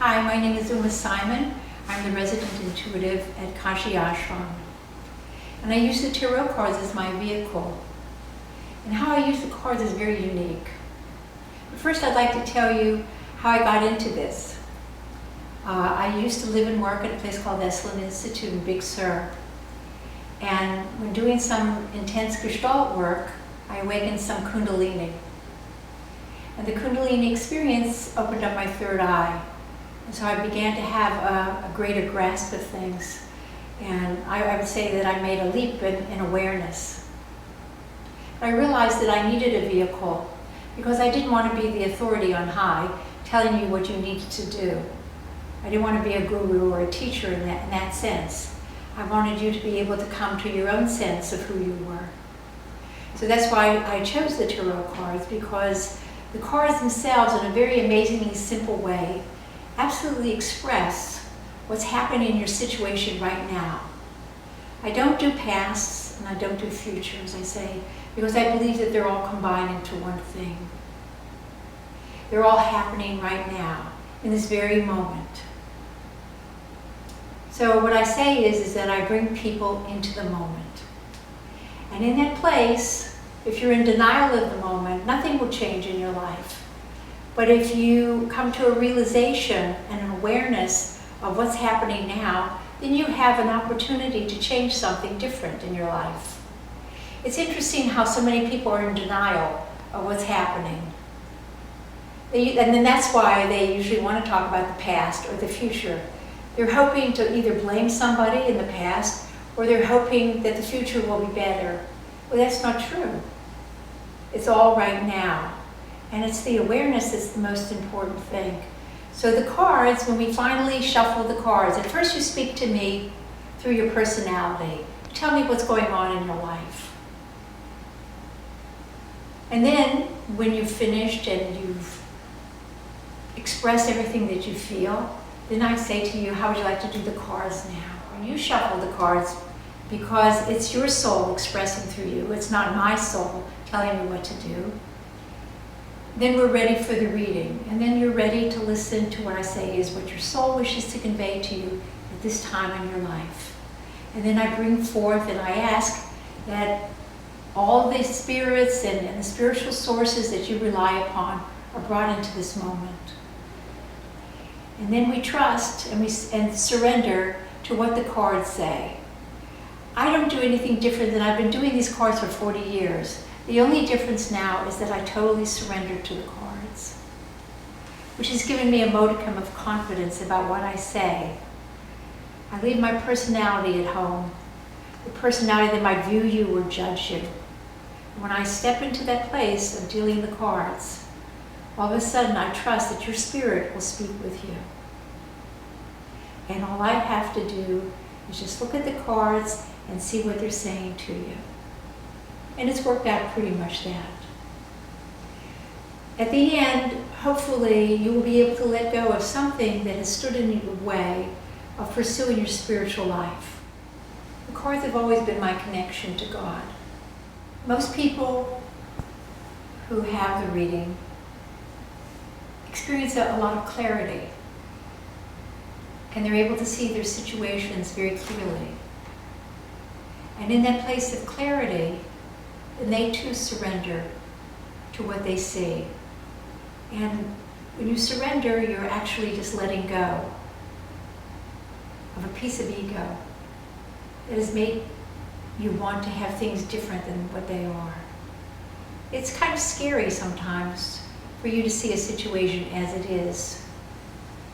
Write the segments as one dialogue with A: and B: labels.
A: Hi, my name is Umasimon. I'm the resident intuitive at Kashi Ashram. And I use the tarot cards as my vehicle. And how I use the cards is very unique. But first I'd like to tell you how I got into this. I used to live and work at a place called Ashram Institute in Big Sur. And when doing some intense Gestalt work, I awakened some Kundalini. And the Kundalini experience opened up my third eye. And so I began to have a greater grasp of things. And I would say that I made a leap in awareness. I realized that I needed a vehicle because I didn't want to be the authority on high telling you what you needed to do. I didn't want to be a guru or a teacher in that sense. I wanted you to be able to come to your own sense of who you were. So that's why I chose the tarot cards, because the cards themselves, in a very amazingly simple way, absolutely express what's happening in your situation right now. I don't do pasts and I don't do futures, I say, because I believe that they're all combined into one thing. They're all happening right now, in this very moment. So what I say is that I bring people into the moment. And in that place, if you're in denial of the moment, nothing will change in your life. But if you come to a realization and an awareness of what's happening now, then you have an opportunity to change something different in your life. It's interesting how so many people are in denial of what's happening. And then that's why they usually want to talk about the past or the future. They're hoping to either blame somebody in the past, or they're hoping that the future will be better. Well, that's not true. It's all right now. And it's the awareness that's the most important thing. So the cards, when we finally shuffle the cards, at first you speak to me through your personality. Tell me what's going on in your life. And then, when you've finished and you've expressed everything that you feel, then I say to you, how would you like to do the cards now? And you shuffle the cards because it's your soul expressing through you. It's not my soul telling you what to do. Then we're ready for the reading. And then you're ready to listen to what I say is what your soul wishes to convey to you at this time in your life. And then I bring forth and I ask that all the spirits and the spiritual sources that you rely upon are brought into this moment. And then we trust and surrender to what the cards say. I don't do anything different than I've been doing these cards for 40 years. The only difference now is that I totally surrender to the cards, which has given me a modicum of confidence about what I say. I leave my personality at home, the personality that might view you or judge you. When I step into that place of dealing the cards, all of a sudden I trust that your spirit will speak with you. And all I have to do is just look at the cards and see what they're saying to you. And it's worked out pretty much that. At the end, hopefully, you will be able to let go of something that has stood in your way of pursuing your spiritual life. The cards have always been my connection to God. Most people who have the reading experience a lot of clarity, and they're able to see their situations very clearly. And in that place of clarity, then they too surrender to what they see. And when you surrender, you're actually just letting go of a piece of ego that has made you want to have things different than what they are. It's kind of scary sometimes for you to see a situation as it is,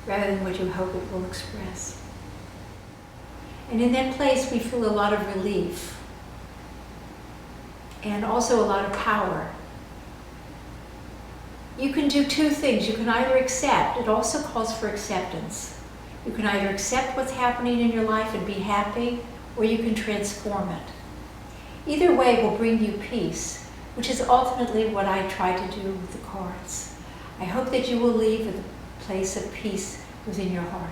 A: rather than what you hope it will express. And in that place, we feel a lot of relief, and also a lot of power. You can do two things. You can either accept, it also calls for acceptance. You can either accept what's happening in your life and be happy, or you can transform it. Either way will bring you peace, which is ultimately what I try to do with the cards. I hope that you will leave with a place of peace within your heart.